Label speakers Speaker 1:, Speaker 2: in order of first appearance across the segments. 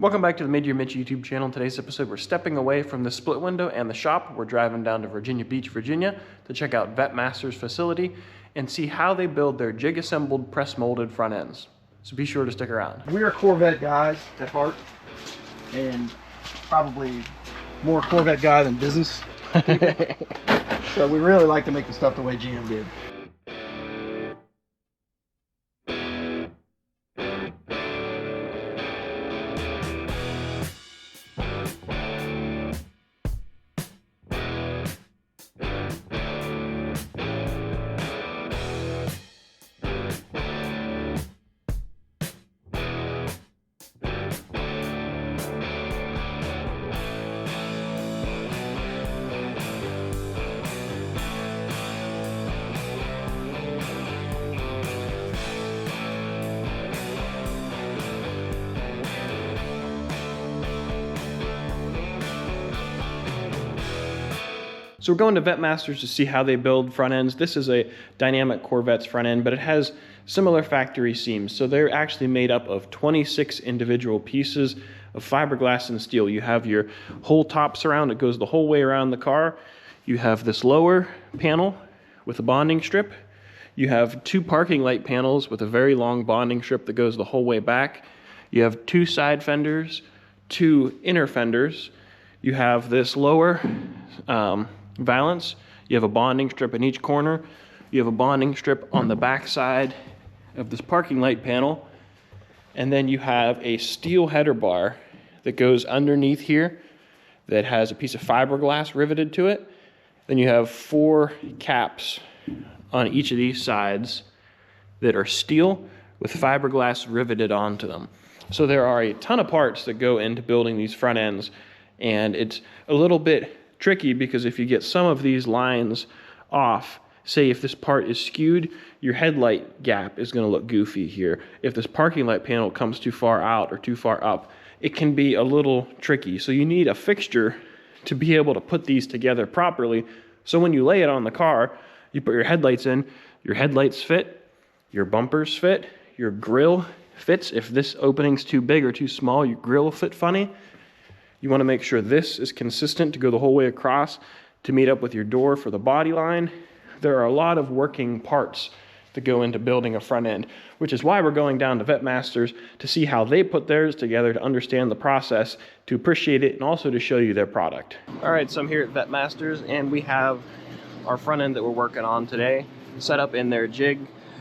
Speaker 1: Welcome back to the Mid-Year Mitch YouTube channel. In today's episode, we're stepping away from the split window and the shop. We're driving down to Virginia Beach, Virginia to check out Vette Masters facility and see how they build their jig-assembled, press-molded front ends. So be sure to stick around.
Speaker 2: We're Corvette guys at heart, and probably more Corvette guy than business people. So we really like to make the stuff the way GM did.
Speaker 1: So we're going to Vette Masters to see how they build front ends. This is a dynamic Corvette's front end, but it has similar factory seams. So they're actually made up of 26 individual pieces of fiberglass and steel. You have your whole top surround. It goes the whole way around the car. You have this lower panel with a bonding strip. You have two parking light panels with a very long bonding strip that goes the whole way back. You have two side fenders, two inner fenders. You have this lower valance. You have a bonding strip in each corner. You have a bonding strip on the back side of this parking light panel. And then you have a steel header bar that goes underneath here that has a piece of fiberglass riveted to it. Then you have four caps on each of these sides that are steel with fiberglass riveted onto them. So there are a ton of parts that go into building these front ends, and it's a little bit tricky because if you get some of these lines off, say if this part is skewed, your headlight gap is going to look goofy here. If this parking light panel comes too far out or too far up, it can be a little tricky. So you need a fixture to be able to put these together properly. So when you lay it on the car, you put your headlights in, your headlights fit, your bumpers fit, your grille fits. If this opening's too big or too small, your grille will fit funny. You want to make sure this is consistent to go the whole way across to meet up with your door for the body line. There are a lot of working parts that go into building a front end, which is why we're going down to Vette Masters to see how they put theirs together, to understand the process, to appreciate it, and also to show you their product. All right, so I'm here at Vette Masters, and we have our front end that we're working on today set up in their jig.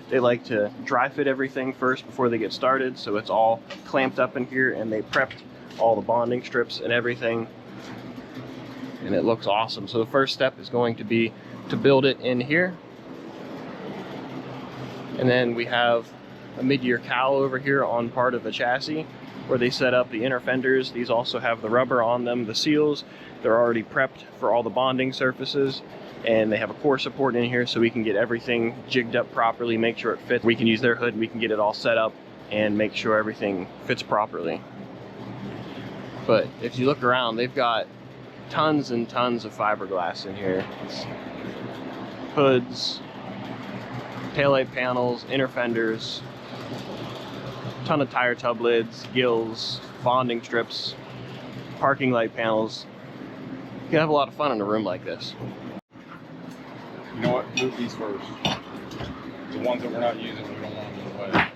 Speaker 1: They like to dry fit everything first before they get started, so it's all clamped up in here, and they prepped all the bonding strips and everything, and it looks awesome. So the first step is going to be to build it in here, and then we have a mid-year cowl over here on part of the chassis where they set up the inner fenders. These also have the rubber on them, the seals. They're already prepped for all the bonding surfaces, and they have a core support in here so we can get everything jigged up properly, make sure it fits. We can use their hood, we can get it all set up and make sure everything fits properly. But if you look around, they've got tons and tons of fiberglass in here. It's hoods, taillight panels, inner fenders, ton of tire tub lids, gills, bonding strips, parking light panels. You can have a lot of fun in a room like this.
Speaker 3: You know what? Move these first. The ones that we're not using, we don't want them in the way.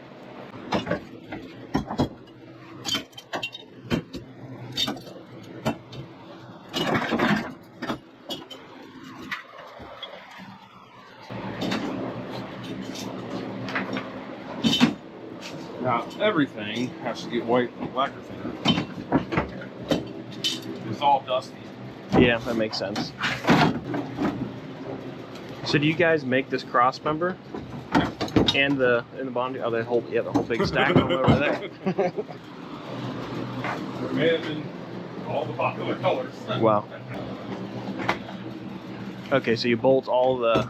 Speaker 3: Now, everything has to get white and lacquer thinner. It's all dusty.
Speaker 1: Yeah, that makes sense. So do you guys make this cross member and the bonding? Oh, the whole big stack over there.
Speaker 3: We made them in all the popular colors.
Speaker 1: Wow. Okay, so you bolt all the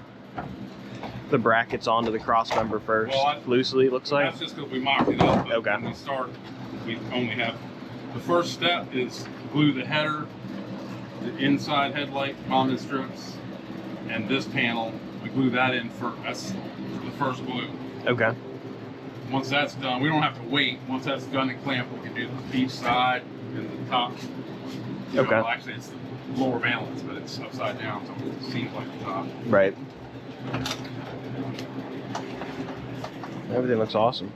Speaker 1: brackets onto the cross member first, well, loosely, it looks like.
Speaker 3: That's just because we mocked it up. But
Speaker 1: okay.
Speaker 3: When we start, we only have the first step is glue the header, the inside headlight bonded strips, and this panel. We glue that in for that's the first glue.
Speaker 1: Okay.
Speaker 3: once that's done, we don't have to wait. Once that's done and clamped, we can do each side and the top. You know,
Speaker 1: Okay.
Speaker 3: actually, it's the lower valance, but it's upside down, so it seems like the top.
Speaker 1: Right. Everything looks awesome.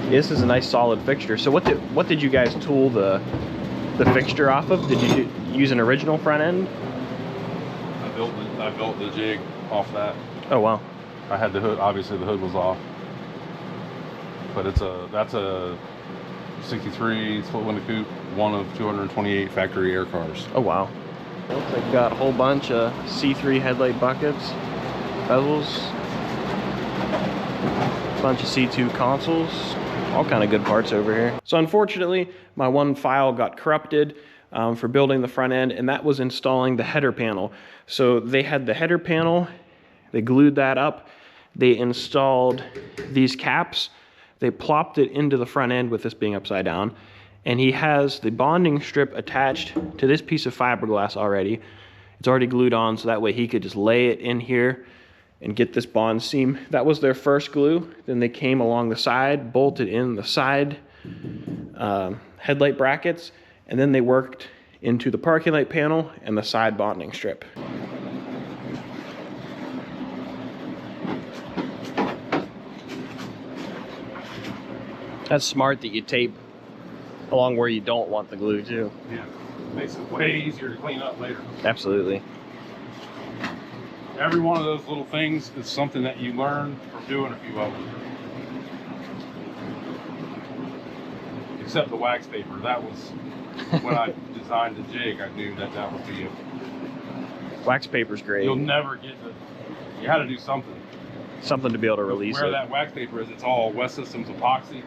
Speaker 1: This is a nice solid fixture. So what did you guys tool the fixture off of? Did you use an original front end?
Speaker 3: I built the jig off that.
Speaker 1: Oh wow.
Speaker 3: I had the hood. Obviously, the hood was off, but that's a '63 split window coupe, one of 228 factory air cars.
Speaker 1: Oh wow. Looks like got a whole bunch of C3 headlight buckets, bezels, bunch of C2 consoles, all kind of good parts over here. So unfortunately, my one file got corrupted for building the front end, and that was installing the header panel. So they had the header panel, they glued that up, they installed these caps, they plopped it into the front end with this being upside down, and he has the bonding strip attached to this piece of fiberglass already. It's already glued on, so that way he could just lay it in here and get this bond seam. That was their first glue. Then they came along the side, bolted in the side headlight brackets, and then they worked into the parking light panel and the side bonding strip. That's smart that you tape along where you don't want the glue too.
Speaker 3: Yeah, makes it way easier to clean up later.
Speaker 1: Absolutely.
Speaker 3: Every one of those little things is something that you learn from doing a few of them. Except the wax paper. That was when I designed the jig. I knew that that would be it.
Speaker 1: Wax paper's great.
Speaker 3: You'll never get the. You had to do something.
Speaker 1: Something to be able to release
Speaker 3: Where
Speaker 1: it.
Speaker 3: that wax paper is, it's all West Systems epoxy.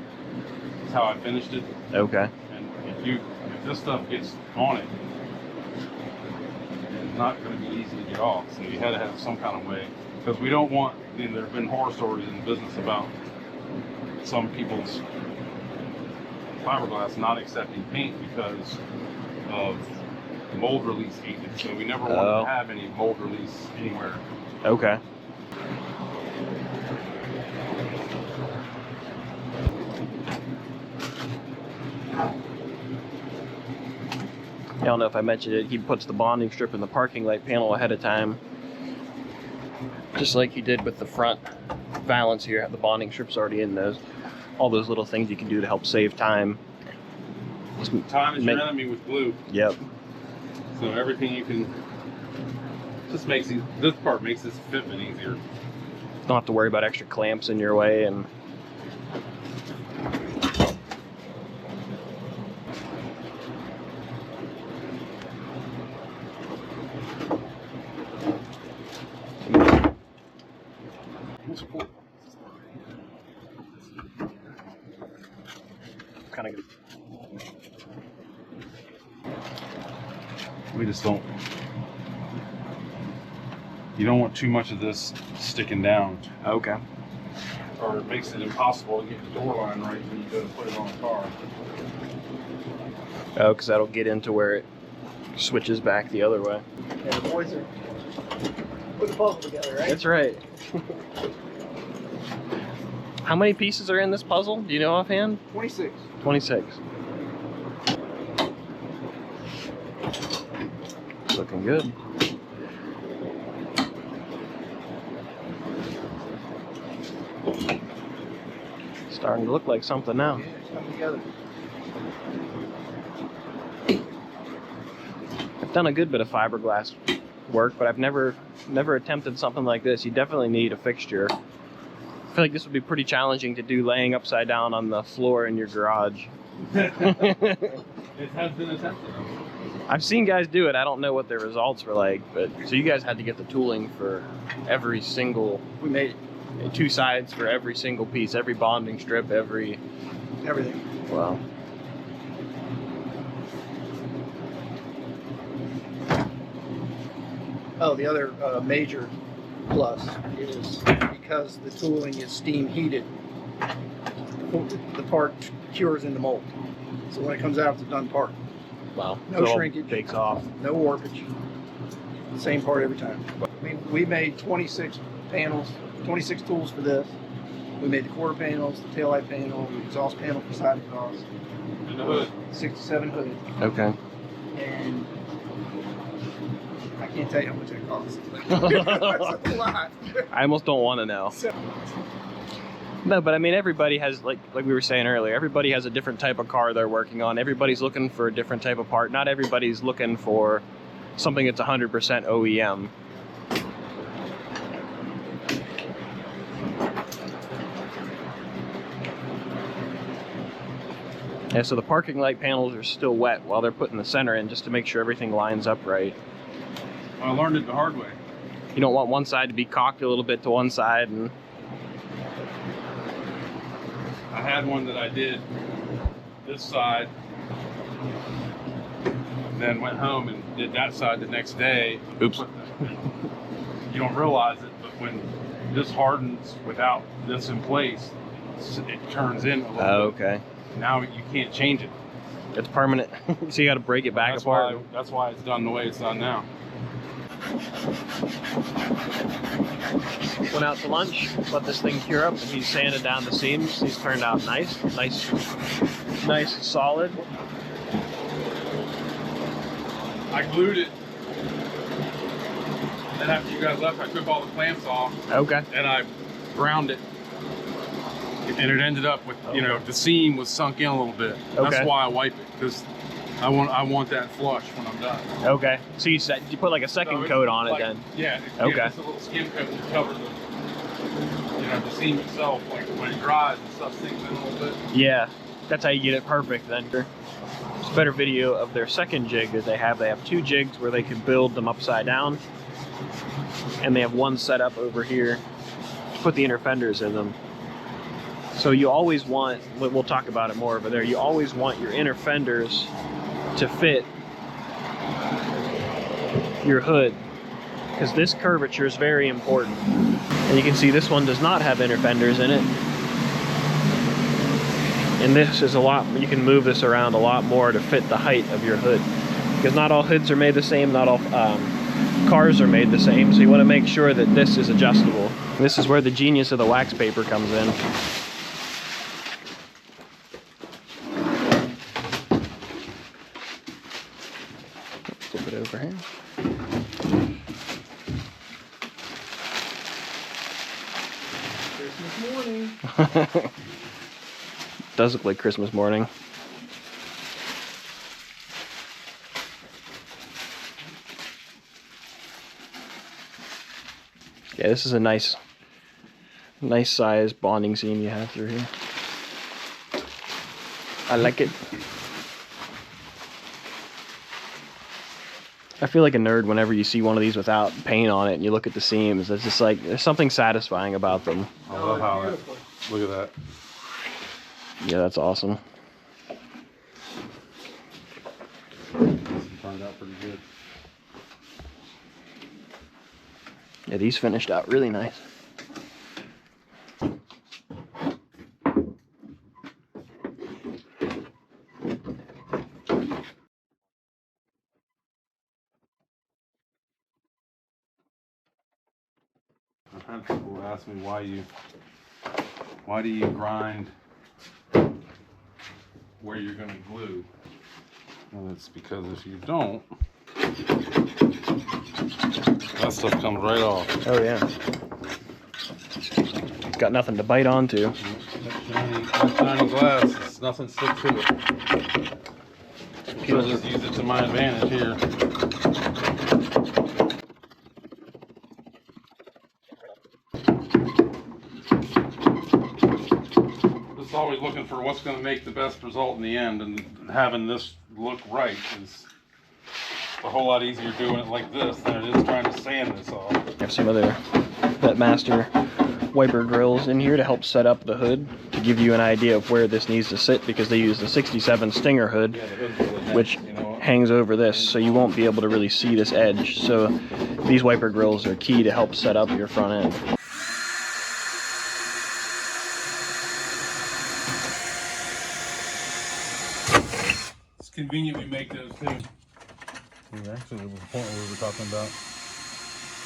Speaker 3: That's how I finished it.
Speaker 1: Okay.
Speaker 3: And if this stuff gets on it, it's not going to be easy to get off. So you had to have some kind of way, because we don't want. I mean, there have been horror stories in the business about some people's fiberglass not accepting paint because of mold release agent. So we never wanted to have any mold release anywhere.
Speaker 1: Okay. I don't know if I mentioned it, he puts the bonding strip in the parking light panel ahead of time. Just like he did with the front valance here, the bonding strip's already in those. All those little things you can do to help save time.
Speaker 3: Time is your enemy with glue.
Speaker 1: Yep.
Speaker 3: So everything you can, just makes this part makes this fitment easier.
Speaker 1: Don't have to worry about extra clamps in your way and kind of good.
Speaker 3: We just don't. You don't want too much of this sticking down,
Speaker 1: Okay.
Speaker 3: or it makes it impossible to get the door line right when you go to put it on a car.
Speaker 1: Oh, because that'll get into where it switches back the other way.
Speaker 2: Yeah, the boys are putting the puzzle together, right?
Speaker 1: That's right. How many pieces are in this puzzle? Do you know offhand?
Speaker 2: 26.
Speaker 1: 26. Looking good. Starting to look like something now.
Speaker 2: Yeah, it's coming together.
Speaker 1: I've done a good bit of fiberglass work, but I've never attempted something like this. You definitely need a fixture. I feel like this would be pretty challenging to do laying upside down on the floor in your garage.
Speaker 3: It has been attempted.
Speaker 1: I've seen guys do it. I don't know what their results were like, but so you guys had to get the tooling for every single.
Speaker 2: We made it.
Speaker 1: Two sides for every single piece, every bonding strip, every.
Speaker 2: Everything.
Speaker 1: Wow.
Speaker 2: Oh, the other major plus is because the tooling is steam heated, the part cures into mold. So when it comes out, it's a done part.
Speaker 1: Wow.
Speaker 2: No
Speaker 1: So it all
Speaker 2: shrinkage.
Speaker 1: Bakes off.
Speaker 2: No warpage. Same part every time. I mean, we made 26 panels, 26 tools for this. We made the quarter panels, the taillight panel, the exhaust panel for side exhaust,
Speaker 3: And the hood.
Speaker 2: 67 hood,
Speaker 1: Okay.
Speaker 2: and I can't tell you how much that costs. That's a lot.
Speaker 1: I almost don't want to know. No, but I mean, everybody has, like we were saying earlier, everybody has a different type of car they're working on. Everybody's looking for a different type of part. Not everybody's looking for something that's 100% OEM. Yeah, so the parking light panels are still wet while they're putting the center in, just to make sure everything lines up right.
Speaker 3: I learned it the hard way.
Speaker 1: You don't want one side to be cocked a little bit to one side. And
Speaker 3: I had one that I did this side, and then went home and did that side the next day.
Speaker 1: Oops.
Speaker 3: You don't realize it, but when this hardens without this in place, it turns in a little bit.
Speaker 1: Okay.
Speaker 3: Now you can't change it.
Speaker 1: It's permanent. So you got to break it back apart.
Speaker 3: That's why it's done the way it's done now.
Speaker 1: Went out to lunch, let this thing cure up, and he's sanded down the seams. These turned out nice and solid.
Speaker 3: I glued it. Then after you guys left, I took all the clamps off.
Speaker 1: Okay.
Speaker 3: And I ground it. And it ended up with, you know, the seam was sunk in a little bit.
Speaker 1: Okay.
Speaker 3: That's why I wipe it, because I want that flush when I'm done.
Speaker 1: Okay. So you put like a second coat on it
Speaker 3: like,
Speaker 1: then?
Speaker 3: Yeah.
Speaker 1: Okay.
Speaker 3: Yeah, just a little skim coat to cover the seam itself. Like when it dries and stuff sinks in a little bit.
Speaker 1: Yeah. That's how you get it perfect then. It's a better video of their second jig that they have. They have two jigs where they can build them upside down. And they have one set up over here to put the inner fenders in them. So you always want, we'll talk about it more over there, you always want your inner fenders to fit your hood, because this curvature is very important. And you can see this one does not have inner fenders in it. And this is a lot, you can move this around a lot more to fit the height of your hood. Because not all hoods are made the same, not all cars are made the same, so you want to make sure that this is adjustable. This is where the genius of the wax paper comes in. Flip it over here.
Speaker 2: Christmas morning.
Speaker 1: Does look like Christmas morning. Yeah, this is a nice size bonding seam you have through here. I like it. I feel like a nerd whenever you see one of these without paint on it and you look at the seams. It's just like, there's something satisfying about them.
Speaker 3: I love how that, look at that.
Speaker 1: Yeah, that's awesome.
Speaker 3: Turned out pretty good.
Speaker 1: Yeah, these finished out really nice.
Speaker 3: I've had people ask me why do you grind where you're going to glue? Well, it's because if you don't, that stuff comes right off.
Speaker 1: Oh yeah. Got nothing to bite onto.
Speaker 3: That shiny glass, it's nothing stick to it. I'll just use it to my advantage here. Just always looking for what's going to make the best result in the end, and having this look right is a whole lot easier doing it like this than it is trying to sand this off.
Speaker 1: I have some other Vette Master wiper grills in here to help set up the hood, to give you an idea of where this needs to sit, because they use the 67 Stinger hood, which hangs over this, so you won't be able to really see this edge. So these wiper grills are key to help set up your front end.
Speaker 3: It's convenient we make those too. Actually, there was a point where we were talking about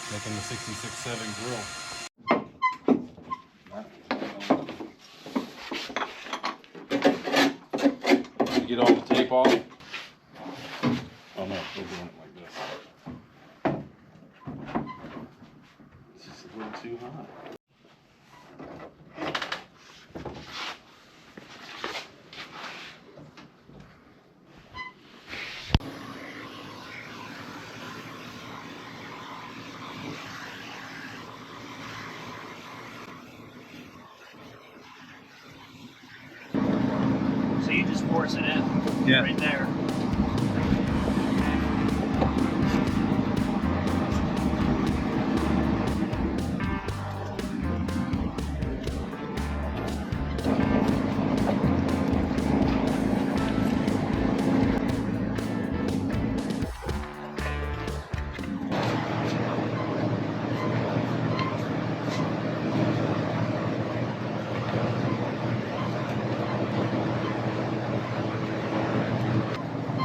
Speaker 3: making the 66-7 grill. ball. Oh no, we're doing it like this. It's just a little too hot.
Speaker 1: So you just force it in right there.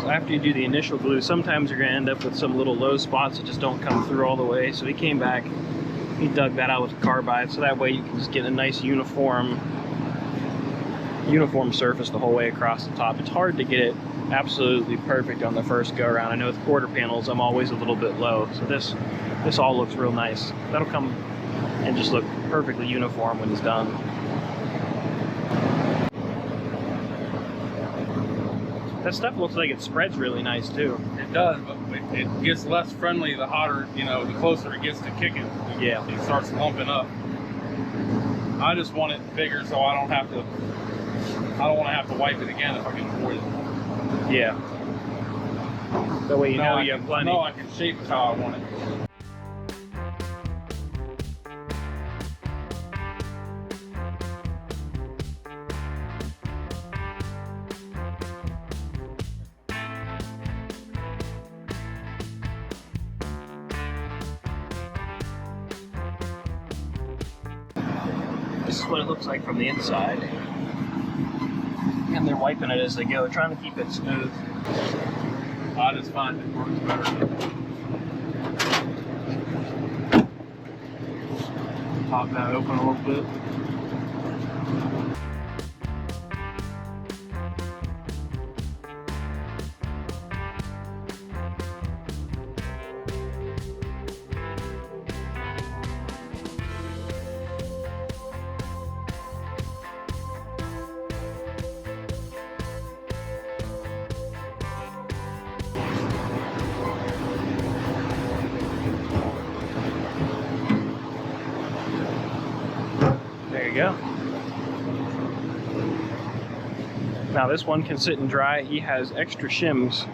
Speaker 1: After you do the initial glue, sometimes you're going to end up with some little low spots that just don't come through all the way. So he came back, he dug that out with carbide, so that way you can just get a nice uniform surface the whole way across the top. It's hard to get it absolutely perfect on the first go around. I know with quarter panels I'm always a little bit low, so this all looks real nice. That'll come and just look perfectly uniform when it's done. That stuff looks like it spreads really nice too.
Speaker 3: It does, but it gets less friendly the hotter, you know, the closer it gets to kicking.
Speaker 1: Yeah.
Speaker 3: It starts lumping up. I just want it bigger so I don't want to have to wipe it again if I can avoid it.
Speaker 1: Yeah. That way you know you have plenty.
Speaker 3: No, I can shape it how I want it.
Speaker 1: This is what it looks like from the inside. And they're wiping it as they go, trying to keep it smooth.
Speaker 3: I just find it works better.
Speaker 1: Pop that open a little bit. There you go. Now this one can sit and dry. He has extra shims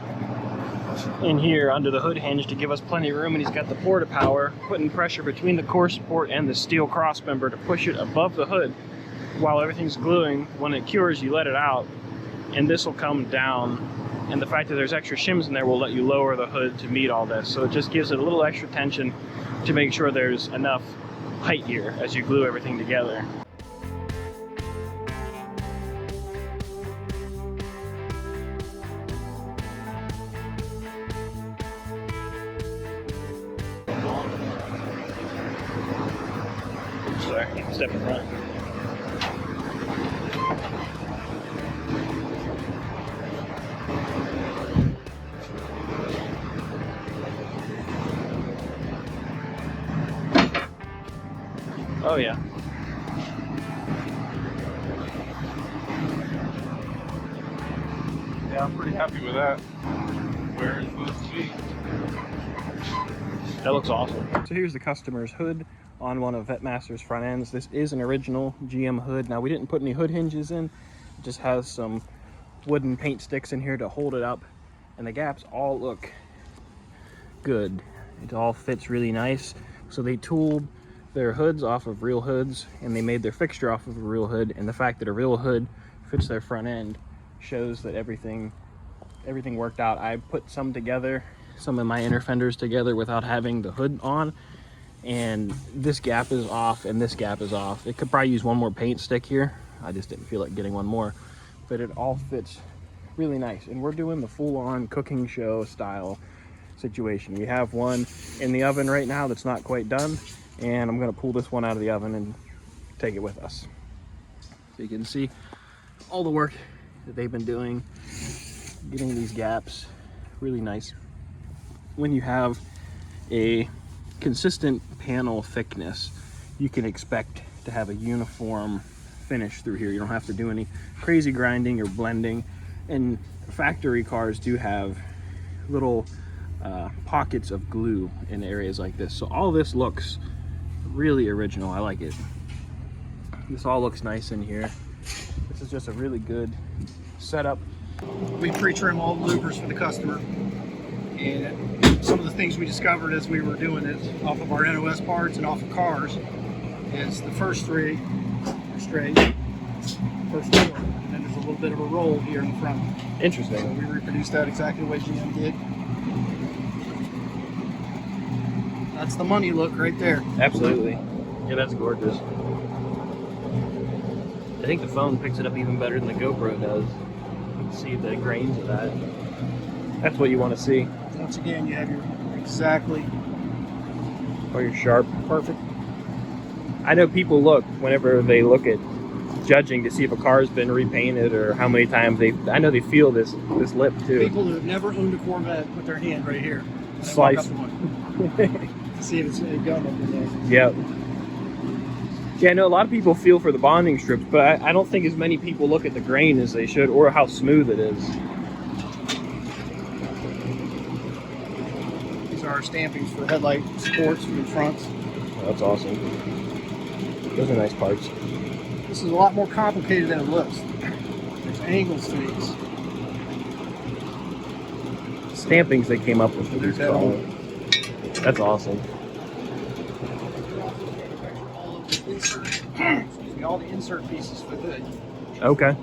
Speaker 1: in here under the hood hinge to give us plenty of room, and he's got the porta power putting pressure between the core support and the steel cross member to push it above the hood while everything's gluing. When it cures, you let it out and this will come down, and the fact that there's extra shims in there will let you lower the hood to meet all this. So it just gives it a little extra tension to make sure there's enough height here as you glue everything together. Sorry, step in front. Oh yeah.
Speaker 3: Yeah, I'm pretty happy with that. Where it's supposed to be.
Speaker 1: That looks awesome. So here's the customer's hood on one of Vetmaster's front ends. This is an original GM hood. Now we didn't put any hood hinges in. It just has some wooden paint sticks in here to hold it up. And the gaps all look good. It all fits really nice. So they tooled their hoods off of real hoods, and they made their fixture off of a real hood. And the fact that a real hood fits their front end shows that everything worked out. I put some together, some of my inner fenders together without having the hood on, and this gap is off and this gap is off. It could probably use one more paint stick here. I just didn't feel like getting one more, but it all fits really nice. And we're doing the full-on cooking show style situation. We have one in the oven right now that's not quite done, and I'm going to pull this one out of the oven and take it with us so you can see all the work that they've been doing. getting these gaps really nice. When you have a consistent panel thickness, you can expect to have a uniform finish through here. You don't have to do any crazy grinding or blending. And factory cars do have little pockets of glue in areas like this. So all this looks really original. I like it. This all looks nice in here. This is just a really good setup.
Speaker 2: We pre-trim all the louvers for the customer. And some of the things we discovered as we were doing it off of our NOS parts and off of cars is the first three are straight, first four, and then there's a little bit of a roll here in the front.
Speaker 1: Interesting.
Speaker 2: So we reproduced that exactly the way GM did. That's the money look right there.
Speaker 1: Absolutely. Yeah, that's gorgeous. I think the phone picks it up even better than the GoPro does. You can see the grains of that. That's what you want to see.
Speaker 2: Once again, you have your exactly
Speaker 1: Or you're sharp.
Speaker 2: perfect.
Speaker 1: I know people look whenever they look at judging to see if a car's been repainted or how many times I know they feel this lip too.
Speaker 2: People that have never owned a Corvette put their hand right here. And they
Speaker 1: Slice.
Speaker 2: walk up to one to see if it's a gum up in there.
Speaker 1: Yep. Yeah, I know a lot of people feel for the bonding strips, but I don't think as many people look at the grain as they should or how smooth it is.
Speaker 2: These are our stampings for headlight supports from the fronts.
Speaker 1: Oh, that's awesome. Those are nice parts.
Speaker 2: This is a lot more complicated than it looks. There's angles to these.
Speaker 1: Stampings they came up with for
Speaker 2: There's
Speaker 1: these
Speaker 2: that
Speaker 1: cars. That's awesome.
Speaker 2: All the insert pieces for the hood.
Speaker 1: Okay.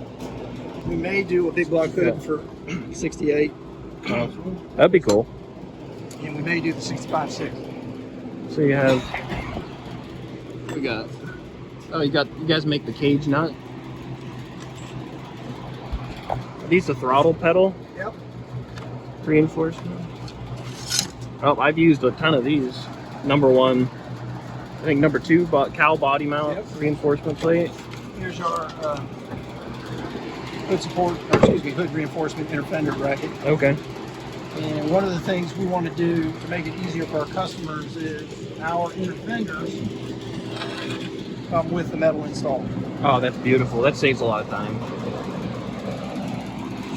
Speaker 2: We may do a big block hood for 68,
Speaker 1: That'd be cool.
Speaker 2: and we may do the 65.6.
Speaker 1: So you have, we got, oh, you guys make the cage nut. Are these the throttle pedal
Speaker 2: Yep.
Speaker 1: reinforcement? Oh, I've used a ton of these. Number one, I think number two, cowl body mount reinforcement plate.
Speaker 2: Here's our hood support, or excuse me, hood reinforcement inner fender bracket.
Speaker 1: Okay.
Speaker 2: And one of the things we want to do to make it easier for our customers is our inner fenders come with the metal installed.
Speaker 1: Oh, that's beautiful. That saves a lot of time.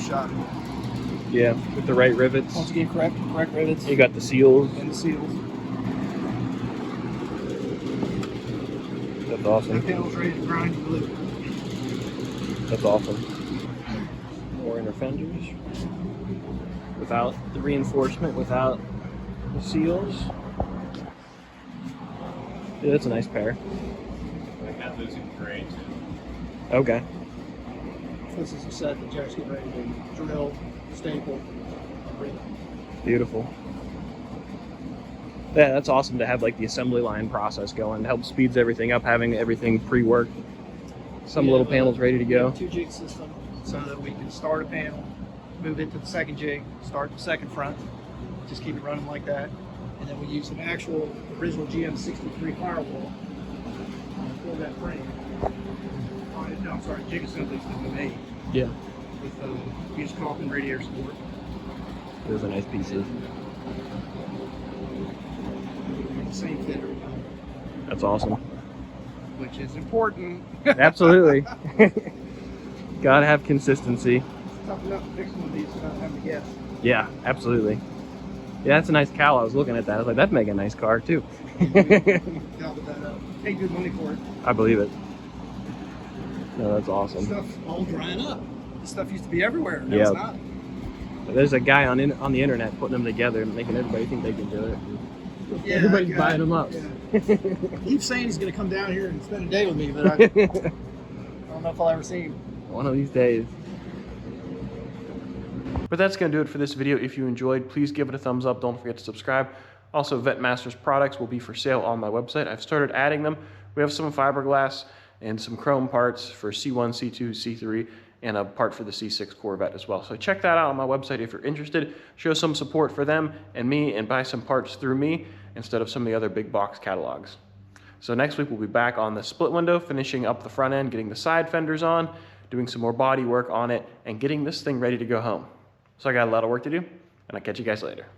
Speaker 2: Shot.
Speaker 1: Yeah, with the right rivets.
Speaker 2: Once again, correct rivets
Speaker 1: You got the seals.
Speaker 2: and the seals.
Speaker 1: That's
Speaker 2: The
Speaker 1: awesome.
Speaker 2: panel's ready to grind and glue.
Speaker 1: That's awesome. More inner fenders. Without the reinforcement, without the seals. Yeah, that's a nice pair.
Speaker 4: I got those in gray too.
Speaker 1: Okay.
Speaker 2: This is a set that Jack's getting ready to drill, staple, bring.
Speaker 1: Beautiful. Yeah, that's awesome to have like the assembly line process going. It helps speeds everything up, having everything pre-worked. Some little panels ready to go.
Speaker 2: 2-jig system so that we can start a panel, move it to the second jig, start the second front, just keep it running like that. And then we use an actual original GM 63 firewall for that frame. No, I'm sorry, jig assemblies that we made
Speaker 1: Yeah.
Speaker 2: with used caulk and radiator support.
Speaker 1: Those are nice pieces.
Speaker 2: And the same fitter,
Speaker 1: That's awesome.
Speaker 2: which is important.
Speaker 1: Absolutely. Gotta have consistency.
Speaker 2: Tough enough to fix one of these without having to guess.
Speaker 1: Yeah, absolutely. Yeah, that's a nice cowl. I was looking at that. I was like, that'd make a nice car too.
Speaker 2: Gobbled that up. Pay good money for it.
Speaker 1: I believe it. No, that's awesome.
Speaker 2: Stuff all drying up. This stuff used to be everywhere. Now
Speaker 1: Yeah.
Speaker 2: it's not.
Speaker 1: There's a guy on the internet putting them together and making everybody think they can do it.
Speaker 2: Yeah,
Speaker 1: Everybody's
Speaker 2: that guy,
Speaker 1: buying them up.
Speaker 2: yeah. He keeps saying he's going to come down here and spend a day with me, but I don't know if I'll ever see him.
Speaker 1: One of these days. But that's going to do it for this video. If you enjoyed, please give it a thumbs up. Don't forget to subscribe. Also, Vette Masters products will be for sale on my website. I've started adding them. We have some fiberglass and some chrome parts for C1, C2, C3, and a part for the C6 Corvette as well. So check that out on my website if you're interested. Show some support for them and me and buy some parts through me instead of some of the other big box catalogs. So next week we'll be back on the split window, finishing up the front end, getting the side fenders on, doing some more body work on it, and getting this thing ready to go home. So I got a lot of work to do, and I'll catch you guys later.